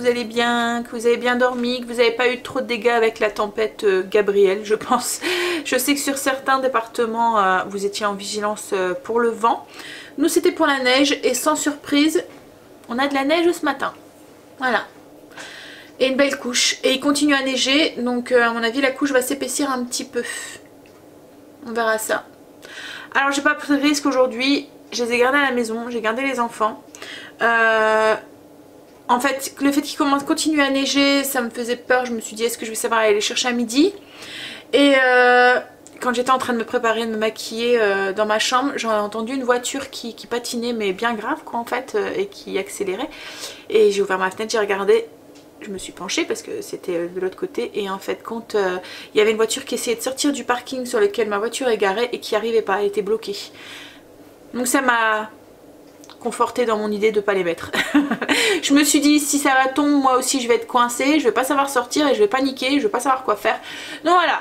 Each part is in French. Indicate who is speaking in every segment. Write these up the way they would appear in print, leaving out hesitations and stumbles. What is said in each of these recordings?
Speaker 1: vous allez bien, que vous avez bien dormi, que vous n'avez pas eu trop de dégâts avec la tempête Gabrielle, je pense. Je sais que sur certains départements, vous étiez en vigilance pour le vent. Nous, c'était pour la neige et sans surprise, on a de la neige ce matin. Voilà. Et une belle couche. Et il continue à neiger, donc à mon avis, la couche va s'épaissir un petit peu. On verra ça. Alors, j'ai pas pris de risque aujourd'hui. Je les ai gardés à la maison, j'ai gardé les enfants. En fait, le fait qu'il continue à neiger, ça me faisait peur. Je me suis dit, est-ce que je vais savoir aller les chercher à midi? Et quand j'étais en train de me préparer, de me maquiller dans ma chambre, j'ai entendu une voiture qui patinait, mais bien grave quoi en fait, et qui accélérait. Et j'ai ouvert ma fenêtre, j'ai regardé, je me suis penchée parce que c'était de l'autre côté. Et en fait, quand il y avait une voiture qui essayait de sortir du parking sur lequel ma voiture est garée et qui n'y arrivait pas, elle était bloquée. Donc ça m'a confortée dans mon idée de ne pas les mettre. Je me suis dit, si ça va tomber, moi aussi je vais être coincée, je vais pas savoir sortir et je vais paniquer, je vais pas savoir quoi faire. Donc voilà,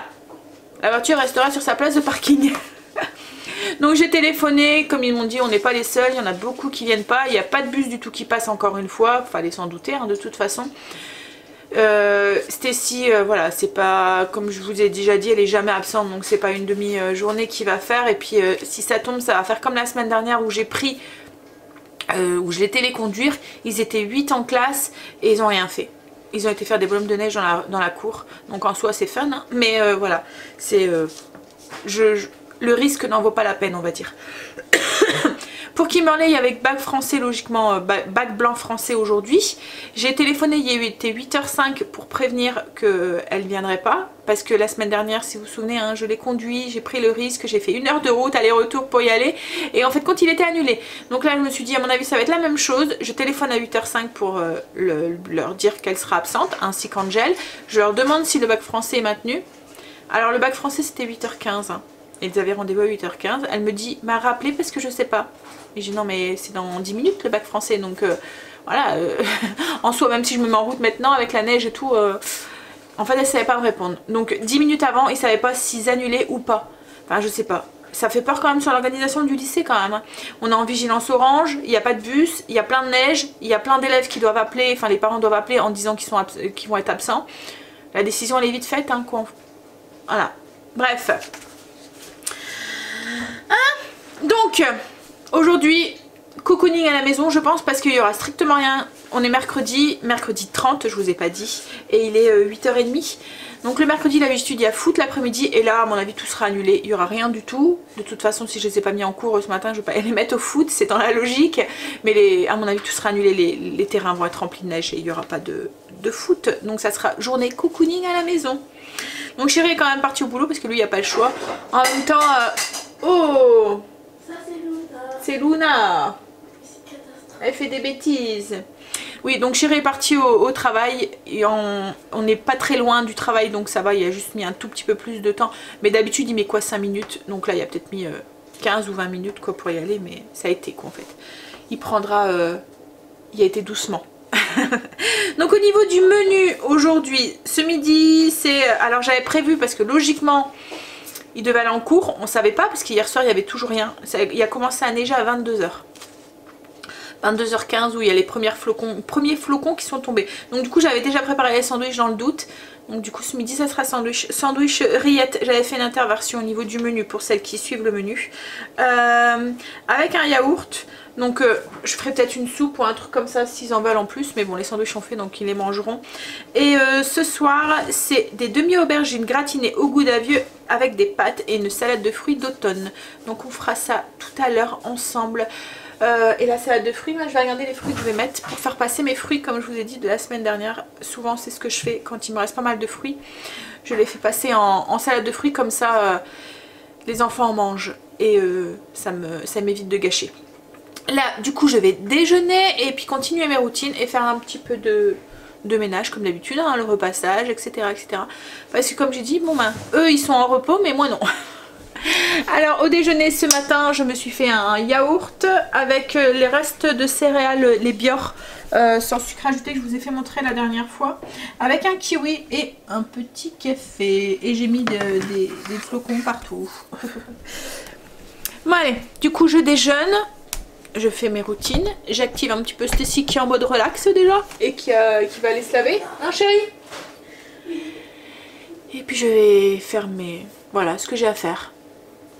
Speaker 1: la voiture restera sur sa place de parking. Donc j'ai téléphoné, comme ils m'ont dit, on n'est pas les seuls, il y en a beaucoup qui viennent pas, il n'y a pas de bus du tout qui passe encore une fois, fallait s'en douter hein, de toute façon. Stacy, voilà, c'est pas, comme je vous ai déjà dit, elle est jamais absente, donc c'est pas une demi-journée qu'il va faire. Et puis si ça tombe, ça va faire comme la semaine dernière où j'ai pris, où je l'ai téléconduire. Ils étaient 8 en classe et ils ont rien fait. Ils ont été faire des bonhommes de neige dans la cour, donc en soi c'est fun, hein, mais voilà, c'est le risque n'en vaut pas la peine, on va dire. Pour Kimberley, avec bac français, logiquement, bac blanc français aujourd'hui. J'ai téléphoné, il était 8h05 pour prévenir qu'elle ne viendrait pas. Parce que la semaine dernière, si vous vous souvenez, hein, je l'ai conduit, j'ai pris le risque, j'ai fait 1 heure de route, aller-retour pour y aller. Et en fait, quand il était annulé. Donc là, je me suis dit, à mon avis, ça va être la même chose. Je téléphone à 8h05 pour leur dire qu'elle sera absente, ainsi qu'Angel. Je leur demande si le bac français est maintenu. Alors, le bac français, c'était 8h15. Hein. Ils avaient rendez-vous à 8h15. Elle me dit, m'a rappelé parce que je sais pas. Et j'ai dit non mais c'est dans 10 minutes le bac français, donc voilà, en soi même si je me mets en route maintenant avec la neige et tout, en fait elle savait pas me répondre. Donc 10 minutes avant ils savaient pas s'ils annulaient ou pas, enfin je sais pas. Ça fait peur quand même sur l'organisation du lycée quand même. Hein. On est en vigilance orange, il n'y a pas de bus, il y a plein de neige, il y a plein d'élèves qui doivent appeler, enfin les parents doivent appeler en disant qu'ils vont être absents. La décision elle est vite faite, hein, quoi. Voilà, bref. Hein, donc... Aujourd'hui, cocooning à la maison, je pense, parce qu'il y aura strictement rien. On est mercredi 30, je vous ai pas dit, et il est 8h30. Donc le mercredi, il avait étudié à foot l'après-midi, et là, à mon avis, tout sera annulé. Il y aura rien du tout. De toute façon, si je les ai pas mis en cours ce matin, je vais pas les mettre au foot, c'est dans la logique. Mais à mon avis, tout sera annulé. Les terrains vont être remplis de neige et il y aura pas de foot. Donc ça sera journée cocooning à la maison. Donc chérie est quand même parti au boulot parce que lui, il n'y a pas le choix. En même temps, oh, c'est Luna. Elle fait des bêtises. Oui, donc chérie est partie au travail. Et on n'est pas très loin du travail, donc ça va. Il a juste mis un tout petit peu plus de temps. Mais d'habitude, il met quoi, 5 minutes. Donc là, il a peut-être mis 15 ou 20 minutes quoi, pour y aller. Mais ça a été quoi en fait. Il prendra... il a été doucement. Donc au niveau du menu aujourd'hui, ce midi, c'est... Alors j'avais prévu parce que logiquement... Il devait aller en cours, on savait pas parce qu'hier soir il y avait toujours rien. Il a commencé à neiger à 22h. 22h15 où il y a les premiers flocons qui sont tombés. Donc du coup j'avais déjà préparé les sandwichs dans le doute. Donc du coup ce midi ça sera sandwich rillettes. J'avais fait une interversion au niveau du menu pour celles qui suivent le menu. Avec un yaourt. Donc je ferai peut-être une soupe ou un truc comme ça s'ils en veulent en plus. Mais bon les sandwichs sont faits donc ils les mangeront. Et ce soir c'est des demi-aubergines gratinées au goût d'avieux avec des pâtes et une salade de fruits d'automne. Donc on fera ça tout à l'heure ensemble. Et la salade de fruits, moi je vais regarder les fruits que je vais mettre pour faire passer mes fruits comme je vous ai dit de la semaine dernière. Souvent c'est ce que je fais quand il me reste pas mal de fruits. Je les fais passer en salade de fruits comme ça les enfants en mangent et ça m'évite de gâcher. Là du coup je vais déjeuner et puis continuer mes routines et faire un petit peu de ménage comme d'habitude, hein, le repassage etc, etc. Parce que comme j'ai dit, bon ben eux ils sont en repos mais moi non. Alors au déjeuner ce matin je me suis fait un yaourt avec les restes de céréales, les Bior sans sucre ajouté que je vous ai fait montrer la dernière fois, avec un kiwi et un petit café et j'ai mis des flocons partout. Bon allez, du coup je déjeune je fais mes routines. J'active un petit peu Stacy qui est en mode relax déjà et qui va aller se laver, hein chérie? Et puis je vais faire voilà ce que j'ai à faire.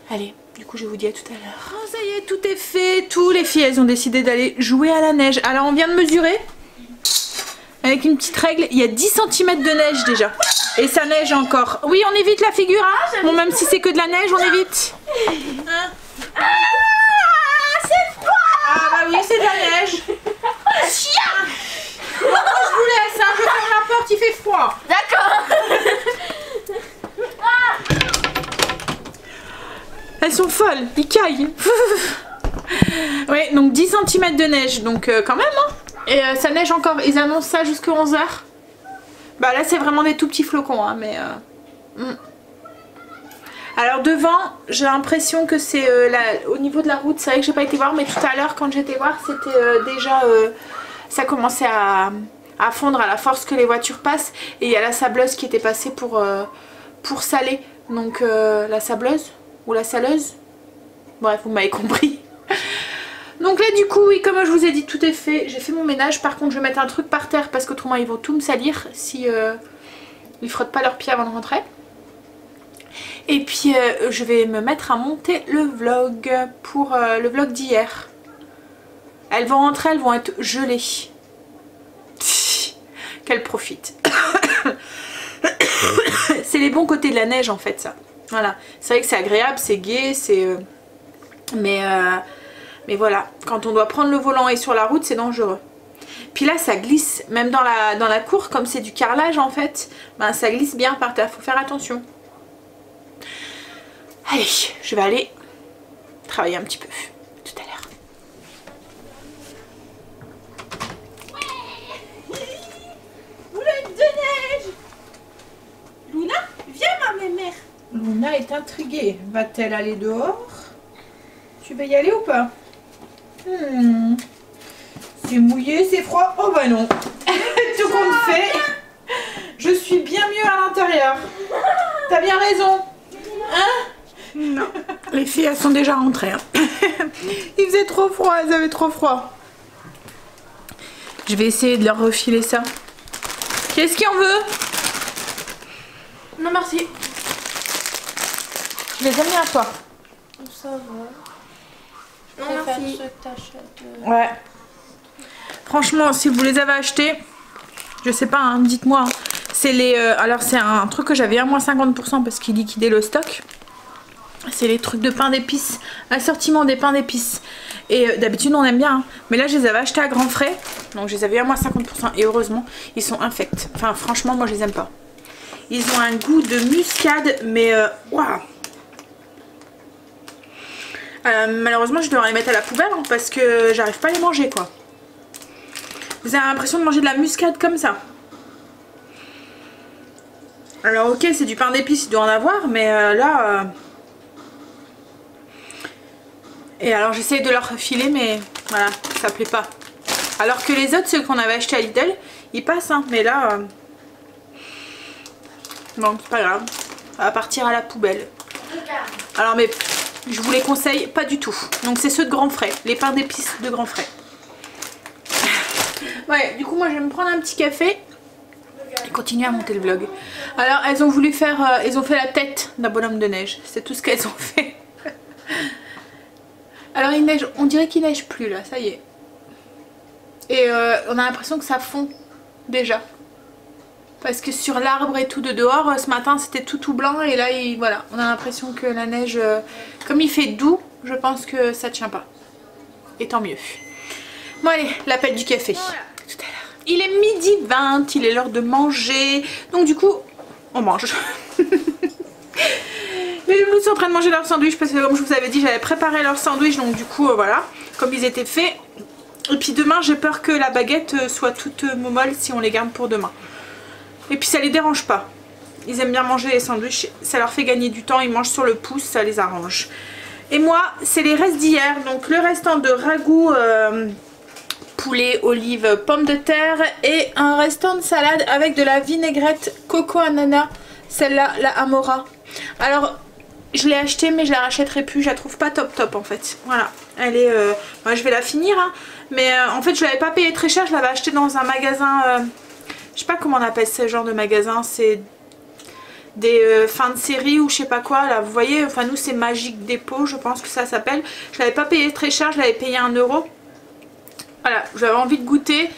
Speaker 1: Allez, du coup je vous dis à tout à l'heure. Oh, ça y est, tout est fait. Tous les filles elles ont décidé d'aller jouer à la neige. Alors on vient de mesurer avec une petite règle, il y a 10 cm de neige déjà. Et ça neige encore. Oui, on évite la figure, hein. Bon, même si c'est que de la neige, on évite. Hein? C'est froid. Ah bah oui, c'est de la neige. Chien. Bon, moi je vous laisse, hein. Je ferme la porte, il fait froid.
Speaker 2: D'accord.
Speaker 1: Elles sont folles, ils caillent. Oui, donc 10 cm de neige, donc quand même, hein. Et ça neige encore, ils annoncent ça jusqu'à 11 h. Bah là c'est vraiment des tout petits flocons, hein, mais... Alors devant, j'ai l'impression que c'est au niveau de la route, c'est vrai que j'ai pas été voir, mais tout à l'heure quand j'étais voir, c'était déjà... ça commençait à fondre à la force que les voitures passent. Et il y a la sableuse qui était passée pour saler. Donc la sableuse ou la saleuse. Bref, vous m'avez compris. Donc là du coup, oui, comme je vous ai dit, tout est fait. J'ai fait mon ménage. Par contre, je vais mettre un truc par terre parce qu'autrement ils vont tout me salir si ils frottent pas leurs pieds avant de rentrer. Et puis je vais me mettre à monter le vlog pour le vlog d'hier. Elles vont rentrer, elles vont être gelées. Qu'elles profitent. C'est les bons côtés de la neige en fait ça. Voilà, c'est vrai que c'est agréable, c'est gai, c'est... Mais voilà, quand on doit prendre le volant et sur la route, c'est dangereux. Puis là, ça glisse, même dans la cour, comme c'est du carrelage en fait, ben, ça glisse bien par terre, faut faire attention. Allez, je vais aller travailler un petit peu, tout à l'heure. Boulette de neige. Luna, viens ma mémère. Luna est intriguée, va-t-elle aller dehors? Tu vas y aller ou pas? C'est mouillé, c'est froid. Oh bah non. Tout compte fait, je suis bien mieux à l'intérieur. T'as bien raison. Hein? Non. Les filles, elles sont déjà rentrées. Hein. Il faisait trop froid, elles avaient trop froid. Je vais essayer de leur refiler ça. Qu'est-ce qui en veut?
Speaker 2: Non merci.
Speaker 1: Je les ai mis à toi.
Speaker 2: Ça va. Non merci.
Speaker 1: Ouais. Franchement, si vous les avez achetés, je sais pas, hein, dites-moi. Hein. C'est les. Alors c'est un truc que j'avais à moins 50% parce qu'ils liquidaient le stock. C'est les trucs de pain d'épices, assortiment des pains d'épices. Et d'habitude on aime bien, hein. Mais là je les avais achetés à grands frais, donc je les avais à moins 50% et heureusement ils sont infects. Enfin franchement moi je les aime pas. Ils ont un goût de muscade, mais waouh. Malheureusement je devrais les mettre à la poubelle hein, parce que j'arrive pas à les manger quoi. Vous avez l'impression de manger de la muscade comme ça. Alors ok c'est du pain d'épices, il doit en avoir, mais là... Et alors j'essaye de leur filer mais voilà, ça plaît pas. Alors que les autres, ceux qu'on avait achetés à Lidl, ils passent hein, mais là... Bon c'est pas grave, ça va partir à la poubelle. Alors mais je vous les conseille pas du tout. Donc c'est ceux de Grand Frais, les pains d'épices de Grand Frais. Ouais, du coup moi je vais me prendre un petit café et continuer à monter le vlog. Alors elles ont voulu faire, elles ont fait la tête d'un bonhomme de neige. C'est tout ce qu'elles ont fait. Alors il neige, on dirait qu'il neige plus là, ça y est. Et on a l'impression que ça fond déjà. Parce que sur l'arbre et tout de dehors, ce matin c'était tout blanc et là voilà, on a l'impression que la neige, comme il fait doux, je pense que ça tient pas. Et tant mieux. Bon allez, l'appel du café. Voilà. Tout à l'heure. Il est 12h20, il est l'heure de manger. Donc du coup, on mange. Les loulous sont en train de manger leur sandwich parce que comme je vous avais dit, j'avais préparé leur sandwich. Donc du coup, voilà, comme ils étaient faits. Et puis demain, j'ai peur que la baguette soit toute molle si on les garde pour demain. Et puis ça les dérange pas. Ils aiment bien manger les sandwichs, ça leur fait gagner du temps, ils mangent sur le pouce, ça les arrange. Et moi, c'est les restes d'hier. Donc le restant de ragoût... poulet, olive, pommes de terre et un restant de salade avec de la vinaigrette coco ananas, celle-là, la Amora. Alors, je l'ai achetée mais je la rachèterai plus, je la trouve pas top en fait. Voilà, elle est... Moi, je vais la finir hein. Mais en fait je l'avais pas payé très cher, je l'avais acheté dans un magasin... je sais pas comment on appelle ce genre de magasin, c'est des fins de série ou je sais pas quoi. Là vous voyez, enfin nous c'est Magic Dépôt, je pense que ça s'appelle. Je l'avais pas payé très cher, je l'avais payé 1 €. Voilà, j'avais envie de goûter.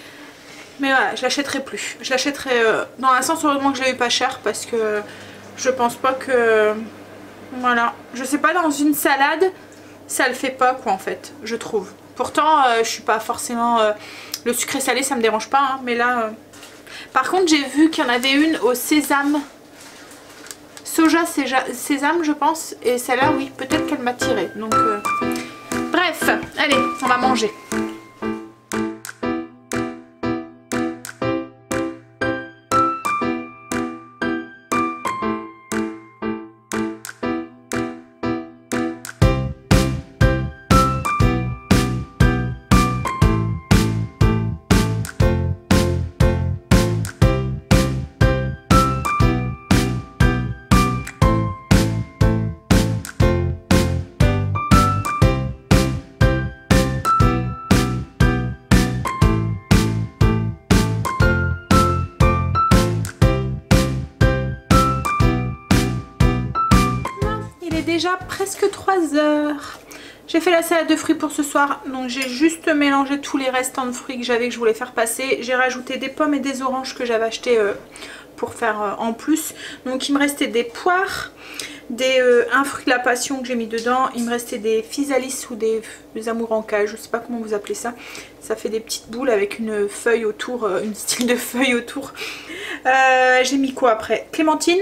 Speaker 1: Mais voilà, je l'achèterai plus. Je l'achèterai dans un sens, heureusement que je l'ai eu pas cher parce que je pense pas que... Voilà, je sais pas, dans une salade, ça le fait pas quoi en fait, je trouve. Pourtant, je suis pas forcément... le sucré salé, ça me dérange pas, hein, mais là... Par contre, j'ai vu qu'il y en avait une au sésame. Soja sésame, je pense. Et celle-là, oui, peut-être qu'elle m'a tiré. Donc, bref, allez, on va manger. Déjà presque 3 h. J'ai fait la salade de fruits pour ce soir, donc j'ai juste mélangé tous les restants de fruits que j'avais, que je voulais faire passer. J'ai rajouté des pommes et des oranges que j'avais acheté pour faire en plus. Donc il me restait des poires, un fruit de la passion que j'ai mis dedans. Il me restait des physalis ou des amours en cage, je sais pas comment vous appelez ça. Ça fait des petites boules avec une feuille autour, une style de feuille autour. J'ai mis quoi après? Clémentine.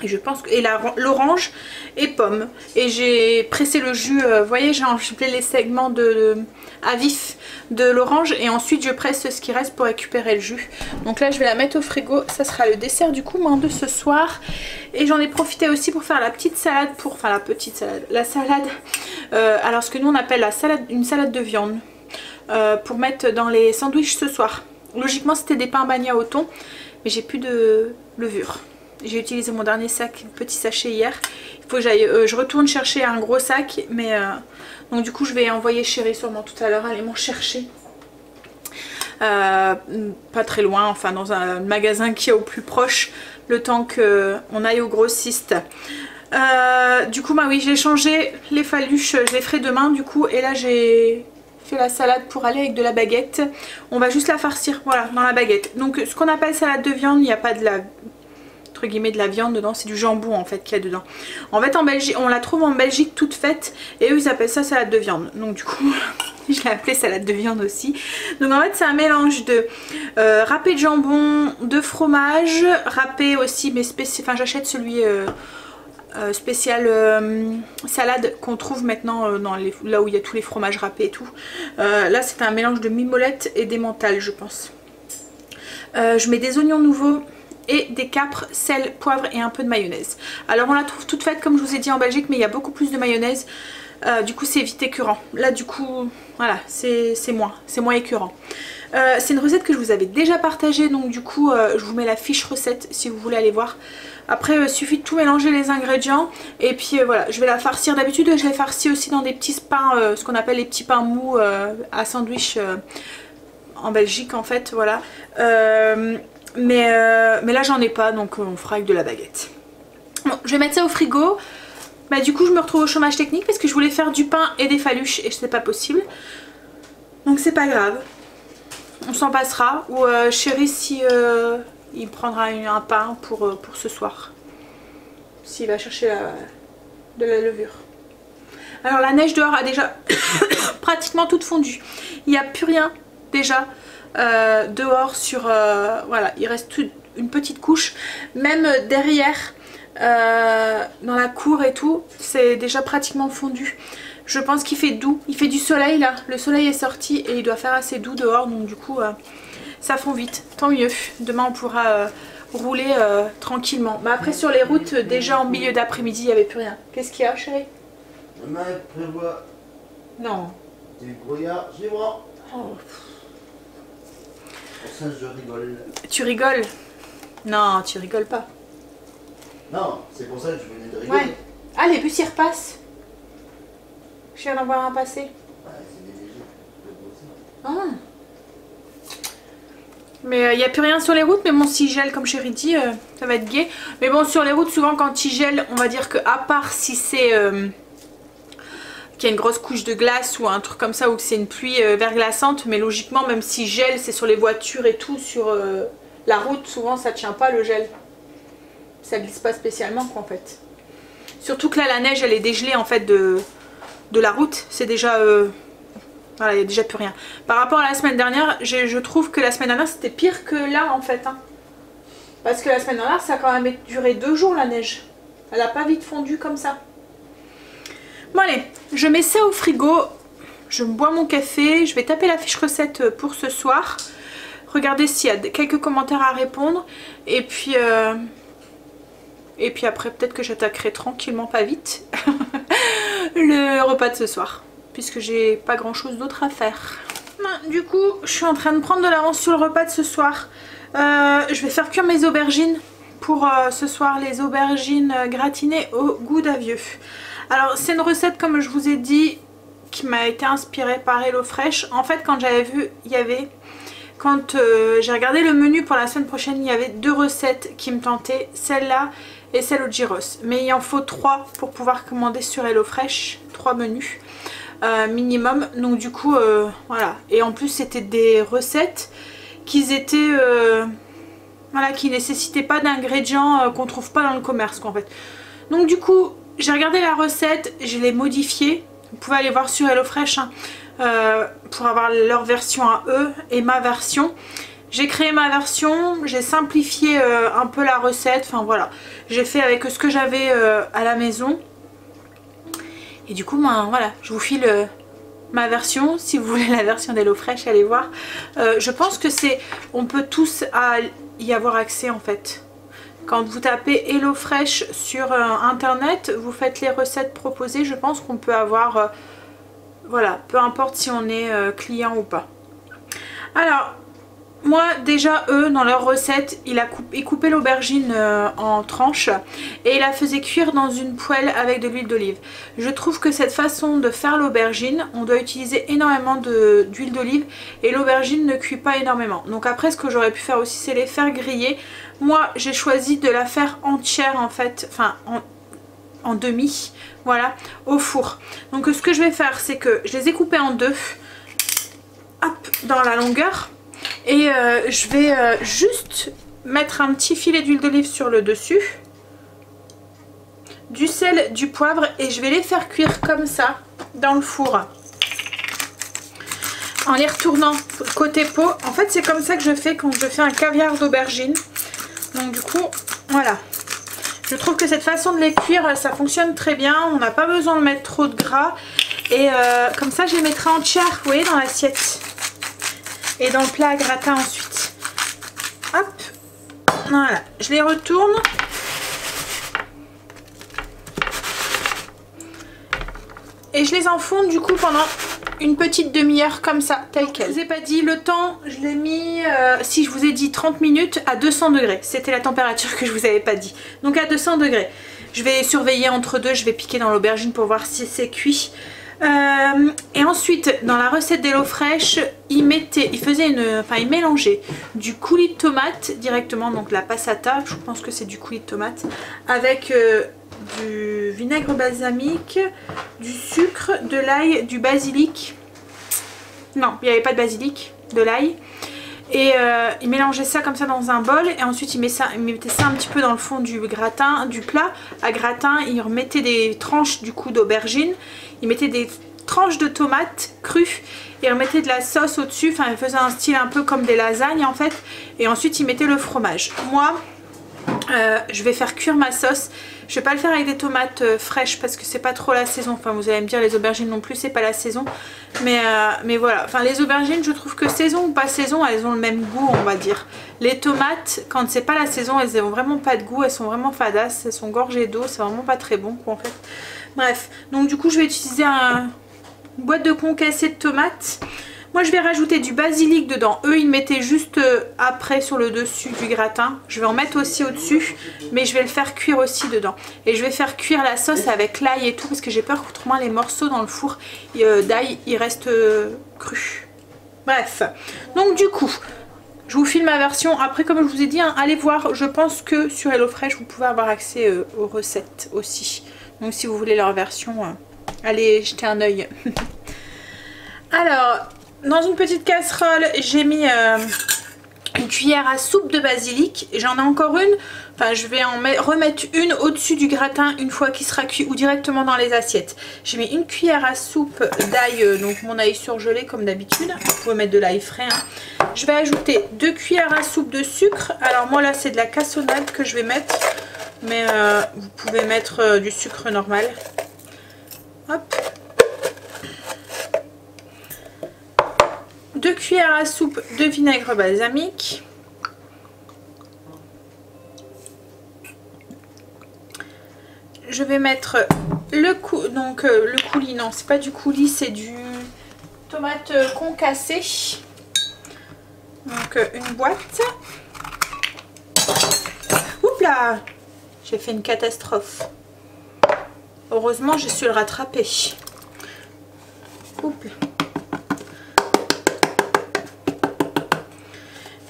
Speaker 1: Et je pense que l'orange et pomme. Et j'ai pressé le jus, vous voyez, j'ai enlevé les segments à vif de l'orange et ensuite je presse ce qui reste pour récupérer le jus. Donc là je vais la mettre au frigo, ça sera le dessert du coup de ce soir. Et j'en ai profité aussi pour faire la petite salade, la salade, alors ce que nous on appelle une salade de viande, pour mettre dans les sandwichs ce soir. Logiquement c'était des pains bagna au thon, mais j'ai plus de levure. J'ai utilisé mon dernier petit sachet hier. Il faut que j'aille, je retourne chercher un gros sac, mais donc du coup je vais envoyer Chérie sûrement tout à l'heure aller m'en chercher. Pas très loin, enfin dans un magasin qui est au plus proche, le temps qu'on aille au grossiste. Du coup oui, j'ai changé les faluches, je les ferai demain du coup, et là j'ai fait la salade pour aller avec de la baguette. On va juste la farcir, voilà, dans la baguette. Donc ce qu'on appelle salade de viande, il n'y a pas de la... entre guillemets de la viande dedans, c'est du jambon en fait qu'il y a dedans. En fait en Belgique, on la trouve en Belgique toute faite et eux ils appellent ça salade de viande. Donc du coup je l'ai appelée salade de viande aussi. Donc en fait c'est un mélange de râpé de jambon, de fromage, râpé aussi, mais enfin j'achète celui spécial salade qu'on trouve maintenant là où il y a tous les fromages râpés et tout. Là c'est un mélange de mimolette et d'emmental je pense. Je mets des oignons nouveaux et des capres, sel, poivre et un peu de mayonnaise. Alors on la trouve toute faite comme je vous ai dit en Belgique, mais il y a beaucoup plus de mayonnaise, du coup c'est vite écœurant. Là du coup voilà, c'est moins écœurant. C'est une recette que je vous avais déjà partagée, donc du coup je vous mets la fiche recette si vous voulez aller voir. Après il suffit de tout mélanger les ingrédients et puis voilà, je vais la farcir. D'habitude je les farcis aussi dans des petits pains, ce qu'on appelle les petits pains mous à sandwich en Belgique en fait, voilà. Mais là j'en ai pas, donc on fera avec de la baguette. Bon, je vais mettre ça au frigo. Bah du coup je me retrouve au chômage technique parce que je voulais faire du pain et des faluches et c'est pas possible. Donc c'est pas grave, on s'en passera. Ou Chérie si il prendra un pain pour ce soir, s'il va chercher de la levure. Alors la neige dehors a déjà pratiquement toute fondu, il n'y a plus rien déjà dehors sur... voilà, il reste une petite couche. Même derrière, dans la cour et tout, c'est déjà pratiquement fondu. Je pense qu'il fait doux. Il fait du soleil là. Le soleil est sorti et il doit faire assez doux dehors. Donc du coup, ça fond vite. Tant mieux. Demain on pourra rouler tranquillement. Mais après sur les routes, déjà en milieu d'après-midi, il n'y avait plus rien. Qu'est-ce qu'il y a chérie?
Speaker 3: Maman prévoit...
Speaker 2: Non.
Speaker 3: Des brouillards chez moi.
Speaker 2: Oh.
Speaker 3: Pour ça je rigole.
Speaker 1: Tu rigoles? Non, tu rigoles pas.
Speaker 3: Non, c'est pour ça que je venais de rigoler.
Speaker 1: Ouais. Ah, les bus, ils repassent. Je viens d'en voir un passer.
Speaker 3: Ouais, c'est des légers.
Speaker 1: Ah. Mais il n'y a plus rien sur les routes, mais bon, s'il gèle, comme chérie dit, ça va être gai. Mais bon, sur les routes, souvent, quand il gèle, on va dire que à part si c'est... qu'il y a une grosse couche de glace ou un truc comme ça, ou que c'est une pluie verglaçante, mais logiquement, même si gèle, c'est sur les voitures et tout, sur la route, souvent, ça tient pas le gel. Ça glisse pas spécialement, quoi, en fait. Surtout que là, la neige, elle est dégelée, en fait, de la route. C'est déjà... voilà, il n'y a déjà plus rien. Par rapport à la semaine dernière, je trouve que la semaine dernière, c'était pire que là, en fait. Hein. Parce que la semaine dernière, ça a quand même duré 2 jours, la neige. Elle n'a pas vite fondu comme ça. Bon, allez, je mets ça au frigo. Je me bois mon café. Je vais taper la fiche recette pour ce soir. Regarder s'il y a quelques commentaires à répondre. Et puis après, peut-être que j'attaquerai tranquillement, pas vite, le repas de ce soir. Puisque j'ai pas grand chose d'autre à faire. Du coup, je suis en train de prendre de l'avance sur le repas de ce soir. Je vais faire cuire mes aubergines pour ce soir, les aubergines gratinées au goût d'avieux. Alors c'est une recette, comme je vous ai dit, qui m'a été inspirée par HelloFresh. En fait, quand j'avais vu, il y avait... Quand j'ai regardé le menu pour la semaine prochaine, il y avait 2 recettes qui me tentaient, celle-là et celle au gyros. Mais il en faut 3 pour pouvoir commander sur HelloFresh, 3 menus. Minimum, donc du coup voilà, et en plus c'était des recettes qui étaient voilà, qui nécessitaient pas d'ingrédients qu'on trouve pas dans le commerce, quoi, en fait. Donc du coup j'ai regardé la recette, je l'ai modifiée, vous pouvez aller voir sur HelloFresh hein, pour avoir leur version à eux et ma version. J'ai créé ma version, j'ai simplifié un peu la recette, enfin voilà, j'ai fait avec ce que j'avais à la maison. Et du coup, ben, voilà, je vous file ma version. Si vous voulez la version d'HelloFresh, allez voir. Je pense que c'est... On peut tous y avoir accès, en fait. Quand vous tapez HelloFresh sur internet, vous faites les recettes proposées. Je pense qu'on peut avoir... voilà, peu importe si on est client ou pas. Alors... Moi déjà eux dans leur recette ils coupaient l'aubergine en tranches et ils la faisaient cuire dans une poêle avec de l'huile d'olive. Je trouve que cette façon de faire l'aubergine, on doit utiliser énormément d'huile d'olive et l'aubergine ne cuit pas énormément. Donc après ce que j'aurais pu faire aussi c'est les faire griller. Moi j'ai choisi de la faire entière en fait, enfin en demi, voilà, au four. Donc ce que je vais faire c'est que je les ai coupées en 2, hop, dans la longueur. Et je vais juste mettre un petit filet d'huile d'olive sur le dessus, du sel, du poivre et je vais les faire cuire comme ça dans le four en les retournant côté peau. En fait c'est comme ça que je fais quand je fais un caviar d'aubergine. Donc du coup voilà, je trouve que cette façon de les cuire ça fonctionne très bien. On n'a pas besoin de mettre trop de gras et comme ça je les mettrai entières, vous voyez, dans l'assiette. Et dans le plat à gratin ensuite. Hop. Voilà. Je les retourne. Et je les enfonce du coup pendant une petite demi-heure comme ça, tel quel. Je vous ai pas dit le temps, je l'ai mis, si je vous ai dit 30 minutes à 200 degrés. C'était la température que je vous avais pas dit. Donc à 200 degrés. Je vais surveiller entre deux, je vais piquer dans l'aubergine pour voir si c'est cuit. Et ensuite dans la recette d'HelloFresh il mélangeait du coulis de tomate directement, donc la passata, je pense que c'est du coulis de tomate, avec du vinaigre balsamique, du sucre, de l'ail, du basilic, non il n'y avait pas de basilic, de l'ail, et il mélangeait ça comme ça dans un bol et ensuite il mettait ça un petit peu dans le fond du gratin, du plat à gratin. Il remettait des tranches du coup d'aubergine, il mettait des tranches de tomates crues et il remettait de la sauce au dessus, enfin il faisait un style un peu comme des lasagnes en fait, et ensuite il mettait le fromage. Moi je vais faire cuire ma sauce. Je vais pas le faire avec des tomates fraîches parce que c'est pas trop la saison. Enfin vous allez me dire les aubergines non plus c'est pas la saison. Mais voilà. Enfin les aubergines je trouve que saison ou pas saison elles ont le même goût on va dire. Les tomates quand c'est pas la saison elles ont vraiment pas de goût. Elles sont vraiment fadasses. Elles sont gorgées d'eau. C'est vraiment pas très bon quoi en fait. Bref. Donc du coup je vais utiliser une boîte de concassé de tomates. Moi je vais rajouter du basilic dedans. Eux ils mettaient juste après sur le dessus du gratin. Je vais en mettre aussi au dessus, mais je vais le faire cuire aussi dedans. Et je vais faire cuire la sauce avec l'ail et tout, parce que j'ai peur qu'autrement les morceaux dans le four d'ail ils restent crus. Bref, donc du coup je vous filme ma version. Après comme je vous ai dit, hein, allez voir, je pense que sur HelloFresh vous pouvez avoir accès aux recettes aussi. Donc si vous voulez leur version, allez jeter un œil. Alors, dans une petite casserole, j'ai mis une cuillère à soupe de basilic. J'en ai encore une. Enfin, je vais en remettre une au-dessus du gratin une fois qu'il sera cuit ou directement dans les assiettes. J'ai mis une cuillère à soupe d'ail, donc mon ail surgelé comme d'habitude. Vous pouvez mettre de l'ail frais. Hein. Je vais ajouter 2 cuillères à soupe de sucre. Alors moi là, c'est de la cassonade que je vais mettre. Mais vous pouvez mettre du sucre normal. Hop. 2 cuillères à soupe de vinaigre balsamique. Je vais mettre le coulis, non c'est pas du coulis, c'est du tomate concassée. Donc une boîte. Oups là, j'ai fait une catastrophe. Heureusement j'ai su le rattraper. Oups.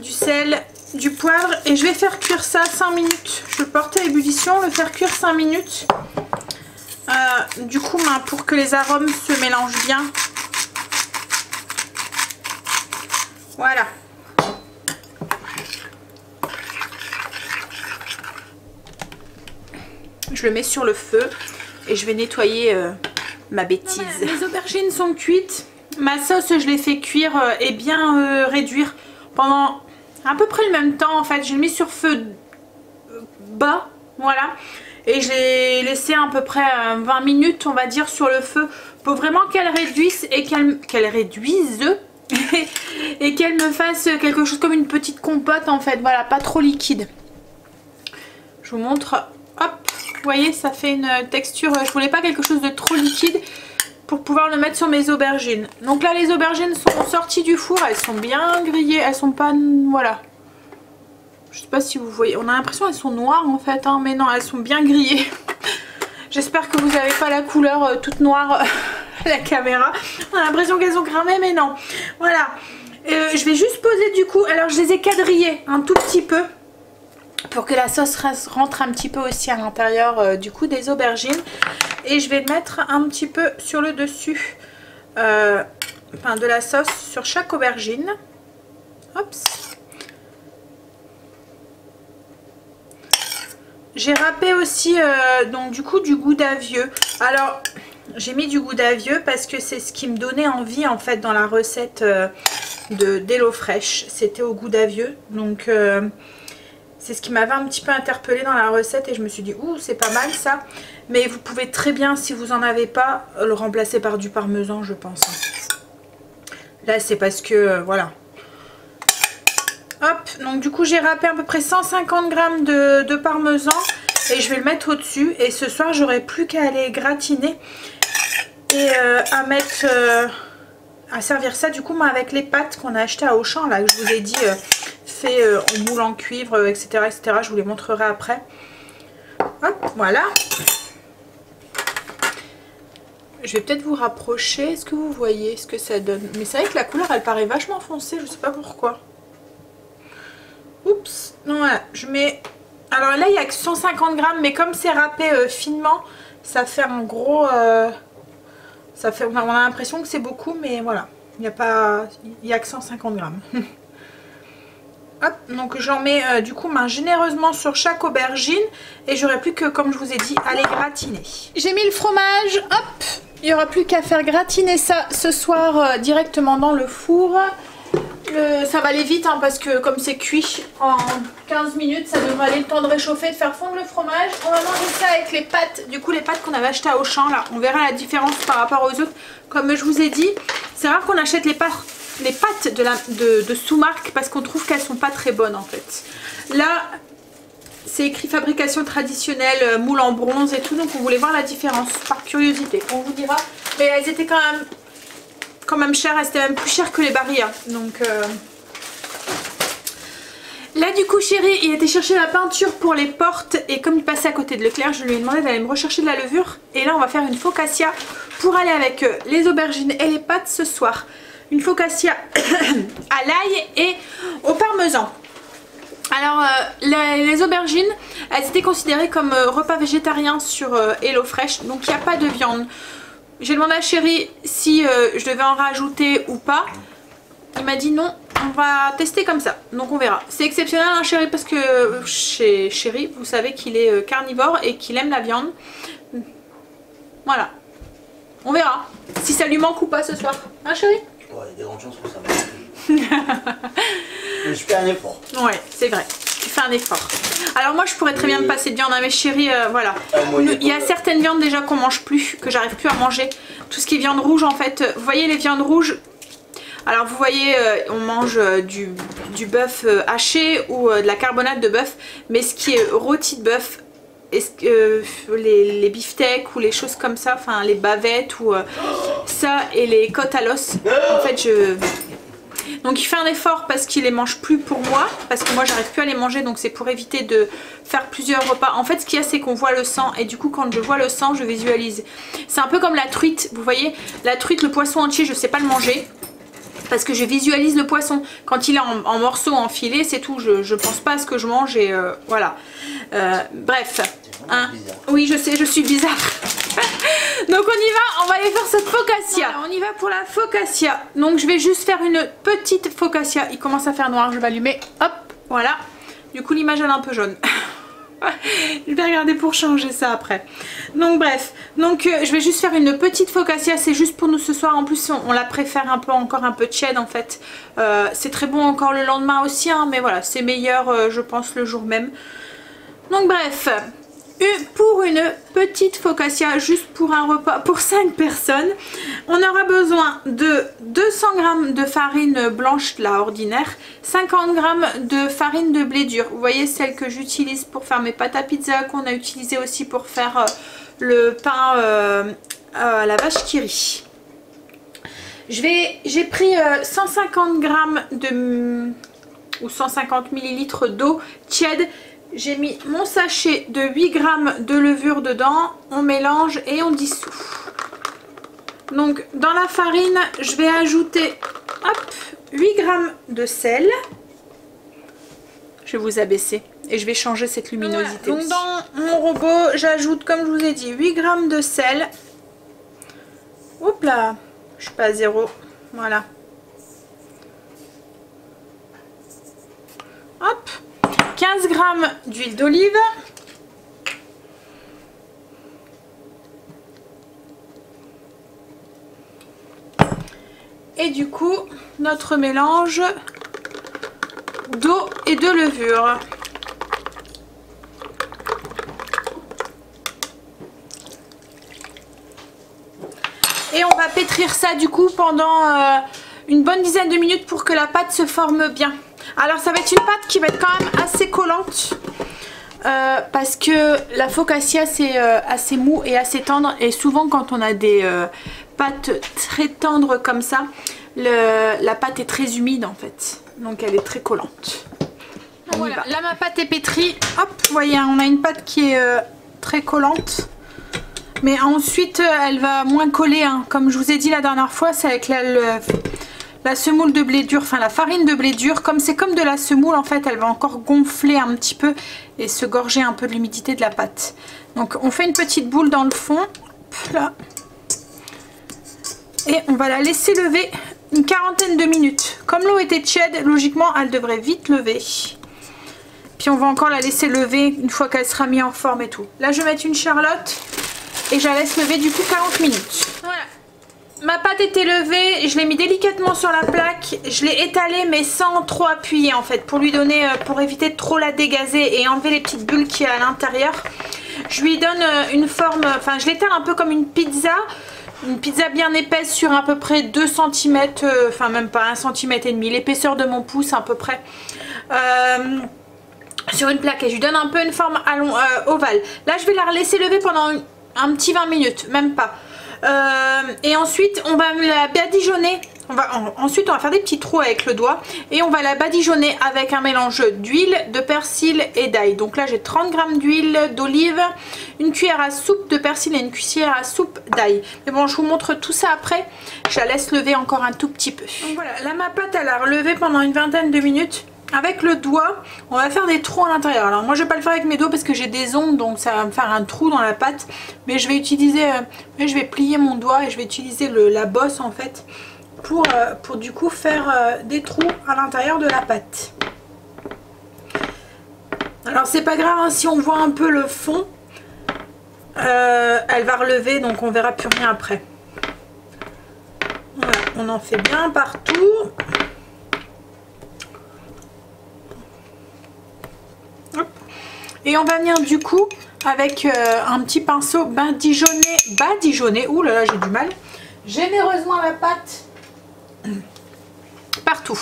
Speaker 1: Du sel, du poivre, et je vais faire cuire ça 5 minutes. Je vais le porter à ébullition, le faire cuire 5 minutes. Du coup, pour que les arômes se mélangent bien. Voilà. Je le mets sur le feu et je vais nettoyer ma bêtise. Les aubergines sont cuites. Ma sauce, je l'ai fait cuire et bien réduire pendant à peu près le même temps. En fait, je l'ai mis sur feu bas, voilà. Et je l'ai laissé à peu près 20 minutes, on va dire, sur le feu pour vraiment qu'elle réduise et qu'elle réduise et qu'elle me fasse quelque chose comme une petite compote en fait, voilà, pas trop liquide. Je vous montre, hop, vous voyez, ça fait une texture, je voulais pas quelque chose de trop liquide pour pouvoir le mettre sur mes aubergines. Donc là les aubergines sont sorties du four, elles sont bien grillées, elles sont pas, voilà. Je sais pas si vous voyez, on a l'impression qu'elles sont noires en fait, hein, mais non, elles sont bien grillées. J'espère que vous n'avez pas la couleur toute noire à la caméra. On a l'impression qu'elles ont cramé, mais non. Voilà. Je vais juste poser du coup, alors je les ai quadrillées un tout petit peu pour que la sauce rentre un petit peu aussi à l'intérieur du coup des aubergines. Et je vais le mettre un petit peu sur le dessus de la sauce sur chaque aubergine. Hop. J'ai râpé aussi donc du coup du gouda vieux. Alors j'ai mis du gouda vieux parce que c'est ce qui me donnait envie en fait dans la recette d'HelloFresh. C'était au gouda vieux. Donc c'est ce qui m'avait un petit peu interpellée dans la recette et je me suis dit ouh c'est pas mal ça. Mais vous pouvez très bien, si vous en avez pas, le remplacer par du parmesan je pense. Là c'est parce que voilà. Hop, donc du coup j'ai râpé à peu près 150 g de parmesan et je vais le mettre au dessus. Et ce soir j'aurai plus qu'à aller gratiner et à servir ça du coup avec les pâtes qu'on a achetées à Auchan là, que je vous ai dit fait en moule en cuivre etc, etc. Je vous les montrerai après. Hop, voilà. Je vais peut-être vous rapprocher. Est-ce que vous voyez ce que ça donne? Mais c'est vrai que la couleur elle paraît vachement foncée, je sais pas pourquoi. Oups, non, voilà, je mets... Alors là il y a que 150 g, mais comme c'est râpé finement, ça fait un gros... ça fait... On a l'impression que c'est beaucoup, mais voilà, il n'y a pas... Il y a que 150 g. Hop, donc j'en mets du coup généreusement sur chaque aubergine et j'aurai plus que, comme je vous ai dit, à les gratiner. J'ai mis le fromage, hop, il n'y aura plus qu'à faire gratiner ça ce soir directement dans le four. Ça va aller vite hein, parce que comme c'est cuit en 15 minutes, ça devrait aller le temps de réchauffer, de faire fondre le fromage. On va manger ça avec les pâtes, du coup les pâtes qu'on avait achetées à Auchan là. On verra la différence par rapport aux autres. Comme je vous ai dit, c'est rare qu'on achète les pâtes de sous-marque parce qu'on trouve qu'elles sont pas très bonnes en fait. Là c'est écrit fabrication traditionnelle, moule en bronze et tout, donc on voulait voir la différence par curiosité. On vous dira, mais elles étaient quand même quand même cher, elle était même plus chère que les Barilla. Donc là du coup chéri il était chercher la peinture pour les portes et comme il passait à côté de Leclerc je lui ai demandé d'aller me rechercher de la levure. Et là on va faire une focaccia pour aller avec les aubergines et les pâtes ce soir. Une focaccia à l'ail et au parmesan. Alors les aubergines elles étaient considérées comme repas végétarien sur HelloFresh, donc il n'y a pas de viande. J'ai demandé à chéri si je devais en rajouter ou pas. Il m'a dit non, on va tester comme ça, donc on verra. C'est exceptionnel hein, chéri, parce que chez chéri vous savez qu'il est carnivore et qu'il aime la viande. Voilà, on verra si ça lui manque ou pas ce soir, hein chéri?
Speaker 3: Ouais, il y a des grandes chances que ça marche. Mais je fais un effort.
Speaker 1: Ouais, c'est vrai, tu fais un effort. Alors moi je pourrais très bien me passer de viande à mes chéris, voilà. Il y a certaines viandes déjà qu'on mange plus, que j'arrive plus à manger. Tout ce qui est viande rouge en fait, vous voyez les viandes rouges. Alors vous voyez, on mange du bœuf haché ou de la carbonate de bœuf, mais ce qui est rôti de bœuf, les beefsteaks ou les choses comme ça, enfin les bavettes ou ça et les côtes à l'os, en fait donc il fait un effort parce qu'il les mange plus pour moi, parce que moi j'arrive plus à les manger, donc c'est pour éviter de faire plusieurs repas. En fait ce qu'il y a c'est qu'on voit le sang et du coup quand je vois le sang je visualise. C'est un peu comme la truite, vous voyez la truite, le poisson entier je sais pas le manger. Parce que je visualise le poisson. Quand il est en morceaux, en filets, c'est tout. Je pense pas à ce que je mange et voilà. Bref. Hein. Oui, je sais, je suis bizarre. Donc on y va, on va aller faire cette focaccia. Voilà, on y va pour la focaccia. Donc je vais juste faire une petite focaccia. Il commence à faire noir, je vais allumer. Hop, voilà. Du coup l'image elle est un peu jaune. Je vais regarder pour changer ça après. Donc bref, donc je vais juste faire une petite focaccia, c'est juste pour nous ce soir. En plus on la préfère un peu, encore un peu tiède en fait. C'est très bon encore le lendemain aussi hein, mais voilà c'est meilleur je pense le jour même. Donc bref, pour une petite focaccia juste pour un repas pour 5 personnes, on aura besoin de 200 g de farine blanche la ordinaire, 50 g de farine de blé dur, vous voyez celle que j'utilise pour faire mes pâtes à pizza, qu'on a utilisé aussi pour faire le pain à la vache qui rit. J'ai pris 150 g ou 150 ml d'eau tiède. J'ai mis mon sachet de 8 g de levure dedans, on mélange et on dissout. Donc dans la farine, je vais ajouter hop, 8 g de sel. Je vais vous abaisser et je vais changer cette luminosité. Voilà. Donc dans mon robot, j'ajoute comme je vous ai dit 8 g de sel. Oups là, je suis pas à 0. Voilà. Hop. 15 g d'huile d'olive, et du coup notre mélange d'eau et de levure. Et on va pétrir ça du coup pendant une bonne dizaine de minutes pour que la pâte se forme bien. Alors ça va être une pâte qui va être quand même assez collante parce que la focaccia c'est assez mou et assez tendre, et souvent quand on a des pâtes très tendres comme ça, la pâte est très humide en fait, donc elle est très collante. Voilà, là ma pâte est pétrie, hop, vous voyez on a une pâte qui est très collante, mais ensuite elle va moins coller hein. Comme je vous ai dit la dernière fois, c'est avec la semoule de blé dur, enfin la farine de blé dur, comme c'est comme de la semoule en fait, elle va encore gonfler un petit peu et se gorger un peu de l'humidité de la pâte. Donc on fait une petite boule dans le fond, là, et on va la laisser lever une quarantaine de minutes. Comme l'eau était tiède, logiquement elle devrait vite lever. Puis on va encore la laisser lever une fois qu'elle sera mise en forme et tout. Là je vais mettre une charlotte et je la laisse lever du coup 40 minutes. Voilà. Ma pâte était levée, je l'ai mis délicatement sur la plaque, je l'ai étalée mais sans trop appuyer en fait, pour lui donner, pour éviter de trop la dégazer et enlever les petites bulles qu'il y a à l'intérieur. Je lui donne une forme, enfin je l'étale un peu comme une pizza bien épaisse sur à peu près 2 cm, enfin même pas 1,5 cm, l'épaisseur de mon pouce à peu près. Sur une plaque, et je lui donne un peu une forme ovale. Là je vais la laisser lever pendant un petit 20 minutes, même pas. Et ensuite on va la badigeonner. Ensuite on va faire des petits trous avec le doigt et on va la badigeonner avec un mélange d'huile, de persil et d'ail. Donc là j'ai 30 g d'huile d'olive, une cuillère à soupe de persil et une cuillère à soupe d'ail. Mais bon, je vous montre tout ça après, je la laisse lever encore un tout petit peu. Donc voilà, là ma pâte elle a relevé pendant une vingtaine de minutes. Avec le doigt, on va faire des trous à l'intérieur. Alors moi je vais pas le faire avec mes doigts parce que j'ai des ongles, donc ça va me faire un trou dans la pâte. Mais je vais utiliser, je vais plier mon doigt et je vais utiliser la bosse en fait pour du coup faire des trous à l'intérieur de la pâte. Alors c'est pas grave hein, si on voit un peu le fond, elle va relever donc on verra plus rien après. Voilà, on en fait bien partout. Hop. Et on va venir du coup avec un petit pinceau badigeonner, ouh là là j'ai du mal, généreusement la pâte partout.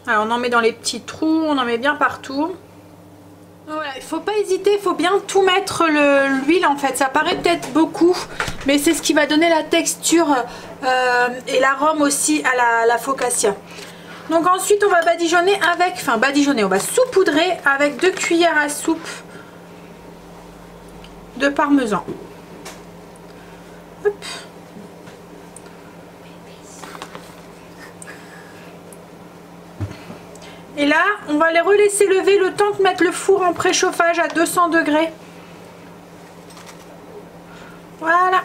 Speaker 1: Alors on en met dans les petits trous, on en met bien partout. Voilà, il faut pas hésiter, il faut bien tout mettre l'huile en fait. Ça paraît peut-être beaucoup, mais c'est ce qui va donner la texture et l'arôme aussi à la focaccia. Donc ensuite on va badigeonner avec, on va saupoudrer avec 2 cuillères à soupe de parmesan. Hop. Et là, on va les relaisser lever le temps de mettre le four en préchauffage à 200 degrés. Voilà.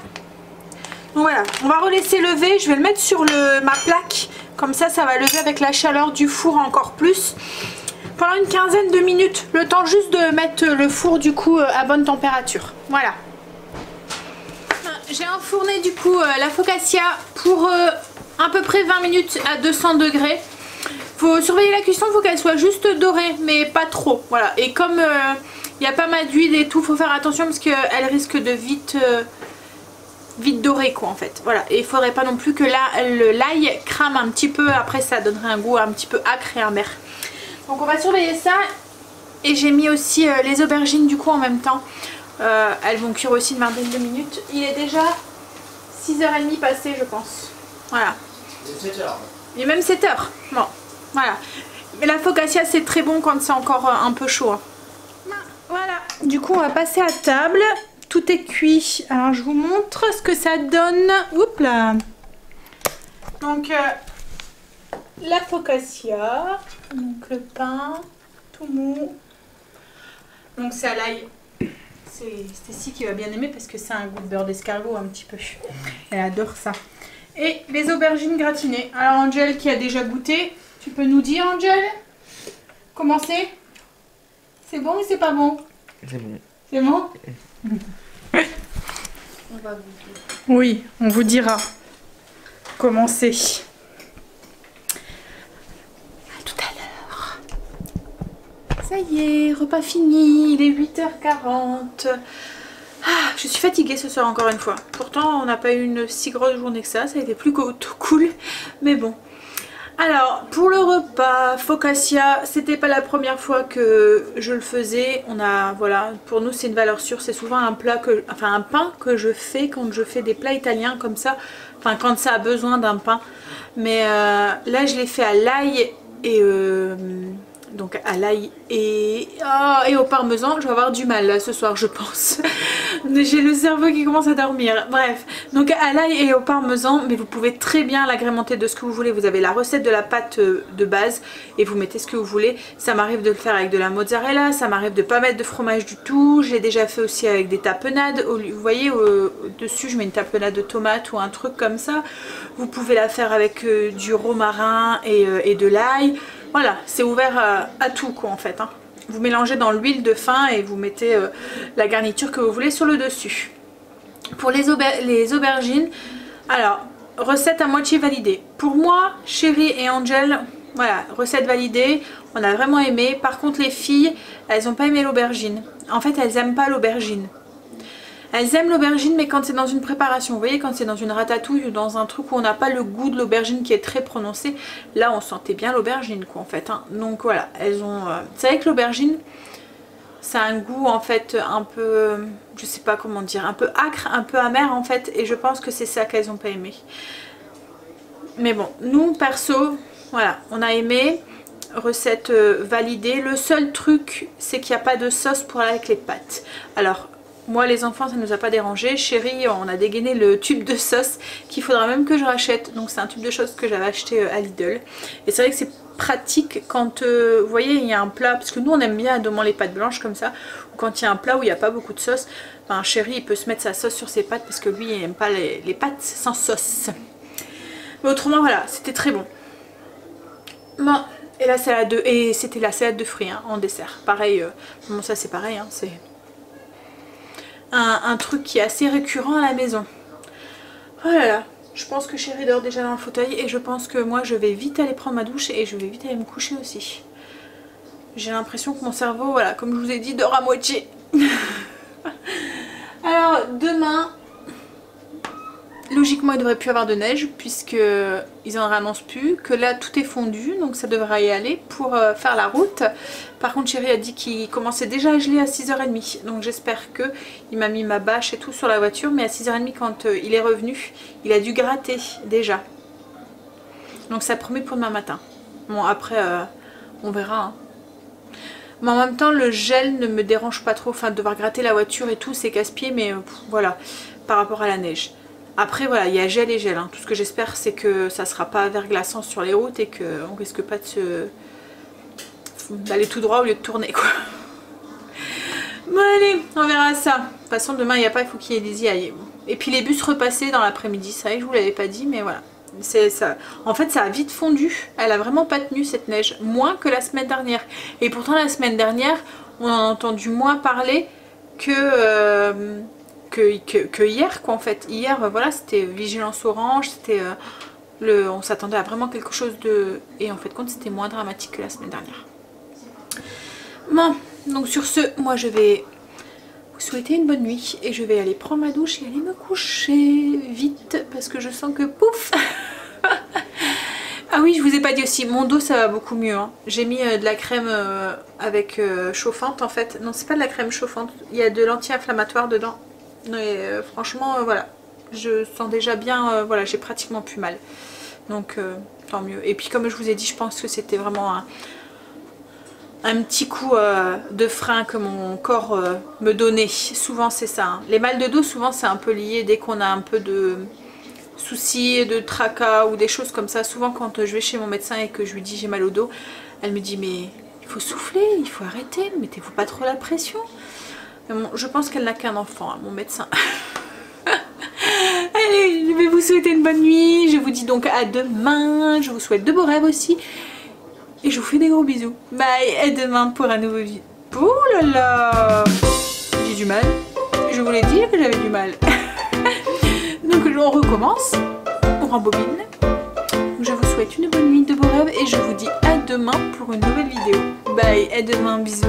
Speaker 1: Donc voilà, on va relaisser lever. Je vais le mettre sur ma plaque. Comme ça, ça va lever avec la chaleur du four encore plus. Pendant une quinzaine de minutes. Le temps juste de mettre le four du coup à bonne température. Voilà. J'ai enfourné du coup la focaccia pour à peu près 20 minutes à 200 degrés. Faut surveiller la cuisson, faut qu'elle soit juste dorée, mais pas trop. Voilà. Et comme il y a pas mal d'huile et tout, faut faire attention parce qu'elle risque de vite dorer quoi en fait. Voilà. Et il faudrait pas non plus que l'ail crame un petit peu. Après ça donnerait un goût un petit peu acre et amer. Donc on va surveiller ça. Et j'ai mis aussi les aubergines du coup en même temps. Elles vont cuire aussi une vingtaine de minutes. Il est déjà 6h30 passé je pense. Voilà. Il est même 7h. Bon, voilà. Mais la focaccia c'est très bon quand c'est encore un peu chaud. Hein. Voilà. Du coup on va passer à table. Tout est cuit. Alors je vous montre ce que ça donne. Oups là. Donc la focaccia. Donc le pain tout mou. Donc c'est à l'ail. C'est Stécie qui va bien aimer parce que c'est un goût de beurre d'escargot un petit peu. Elle adore ça. Et les aubergines gratinées. Alors Angel qui a déjà goûté, tu peux nous dire Angel comment c'est? C'est bon ou c'est pas bon?
Speaker 4: C'est bon. C'est
Speaker 1: bon?
Speaker 2: On va goûter.
Speaker 1: Oui, on vous dira comment c'est. À tout à l'heure. Ça y est, repas fini, il est 8h40. Ah, je suis fatiguée ce soir encore une fois. Pourtant on n'a pas eu une si grosse journée que ça a été plus cool. Mais bon. Alors pour le repas focaccia, c'était pas la première fois que je le faisais. Voilà, pour nous c'est une valeur sûre. C'est souvent un pain que je fais quand je fais des plats italiens comme ça. Enfin quand ça a besoin d'un pain. Mais là je l'ai fait à l'ail et donc à l'ail et au parmesan. Je vais avoir du mal là ce soir je pense. J'ai le cerveau qui commence à dormir. Bref, donc à l'ail et au parmesan, mais vous pouvez très bien l'agrémenter de ce que vous voulez. Vous avez la recette de la pâte de base et vous mettez ce que vous voulez. Ça m'arrive de le faire avec de la mozzarella, ça m'arrive de pas mettre de fromage du tout. J'ai déjà fait aussi avec des tapenades. Vous voyez au-dessus je mets une tapenade de tomate ou un truc comme ça. Vous pouvez la faire avec du romarin et de l'ail. Voilà, c'est ouvert à tout quoi en fait. Hein. Vous mélangez dans l'huile de fin et vous mettez la garniture que vous voulez sur le dessus. Pour les aubergines, alors recette à moitié validée. Pour moi, Chérie et Angel, voilà, recette validée. On a vraiment aimé. Par contre les filles, elles n'ont pas aimé l'aubergine. En fait, elles n'aiment pas l'aubergine. Elles aiment l'aubergine mais quand c'est dans une préparation, vous voyez quand c'est dans une ratatouille ou dans un truc où on n'a pas le goût de l'aubergine qui est très prononcé, là on sentait bien l'aubergine quoi en fait. Hein. Donc voilà, elles ont... C'est vrai que l'aubergine, Ça a un goût en fait un peu, je sais pas comment dire, un peu acre, un peu amer en fait. Et je pense que c'est ça qu'elles ont pas aimé. Mais bon, nous perso, voilà, on a aimé. Recette validée. Le seul truc, c'est qu'il n'y a pas de sauce pour aller avec les pâtes. Alors, moi les enfants, ça ne nous a pas dérangé. Chérie, on a dégainé le tube de sauce qu'il faudra même que je rachète. Donc c'est un tube de sauce que j'avais acheté à Lidl. Et c'est vrai que c'est pratique quand, vous voyez, il y a un plat, parce que nous on aime bien à les pâtes blanches comme ça. Ou quand il y a un plat où il n'y a pas beaucoup de sauce, ben, Chérie, il peut se mettre sa sauce sur ses pâtes parce que lui, il n'aime pas les pâtes sans sauce. Mais autrement, voilà, c'était très bon. Bon. Et la salade de... Et c'était la salade de fruits hein, en dessert. Pareil, bon ça c'est pareil, hein, c'est un truc qui est assez récurrent à la maison. Oh là là, je pense que Chérie dort déjà dans le fauteuil et je pense que moi je vais vite aller prendre ma douche et je vais vite aller me coucher aussi. J'ai l'impression que mon cerveau, voilà, comme je vous ai dit, dort à moitié. Alors demain... Logiquement il ne devrait plus avoir de neige puisqu'ils n'en annoncent plus, que là tout est fondu donc ça devrait y aller pour faire la route. Par contre Chérie a dit qu'il commençait déjà à geler à 6h30 donc j'espère que il m'a mis ma bâche et tout sur la voiture, mais à 6h30 quand il est revenu il a dû gratter déjà. Donc ça promet pour demain matin. Bon après on verra hein. Mais en même temps le gel ne me dérange pas trop, enfin devoir gratter la voiture et tout c'est casse-pied, mais voilà par rapport à la neige. Après voilà, il y a gel et gel, hein. Tout ce que j'espère c'est que ça sera pas verglaçant sur les routes et qu'on risque pas d'aller tout droit au lieu de tourner quoi. Bon allez, on verra ça. De toute façon demain il n'y a pas, il faut qu'il y ait des aillés. Et puis les bus repassés dans l'après-midi, c'est vrai que je vous l'avais pas dit mais voilà. Ça. En fait ça a vite fondu, elle a vraiment pas tenu cette neige, moins que la semaine dernière. Et pourtant la semaine dernière on en a entendu moins parler que hier quoi en fait. Hier voilà c'était vigilance orange, c'était on s'attendait à vraiment quelque chose de... Et en fait compte c'était moins dramatique que la semaine dernière. Bon donc sur ce moi je vais vous souhaiter une bonne nuit et je vais aller prendre ma douche et aller me coucher vite parce que je sens que pouf. Ah oui je vous ai pas dit aussi, mon dos ça va beaucoup mieux hein. J'ai mis de la crème avec chauffante en fait. Non c'est pas de la crème chauffante, il y a de l'anti-inflammatoire dedans. Et franchement voilà, je sens déjà bien, voilà j'ai pratiquement plus mal. Donc tant mieux. Et puis comme je vous ai dit je pense que c'était vraiment un petit coup de frein que mon corps me donnait. Souvent c'est ça hein. Les mal de dos souvent c'est un peu lié dès qu'on a un peu de soucis, de tracas ou des choses comme ça. Souvent quand je vais chez mon médecin et que je lui dis j'ai mal au dos, elle me dit mais il faut souffler, il faut arrêter, mettez-vous pas trop la pression. Bon, je pense qu'elle n'a qu'un enfant, hein, mon médecin. Allez, je vais vous souhaiter une bonne nuit. Je vous dis donc à demain. Je vous souhaite de beaux rêves aussi. Et je vous fais des gros bisous. Bye, à demain pour un nouveau vidéo. Oh là là, j'ai du mal. Je vous l'ai dit que j'avais du mal. Donc on recommence. On rembobine. Je vous souhaite une bonne nuit, de beaux rêves. Et je vous dis à demain pour une nouvelle vidéo. Bye, à demain, bisous.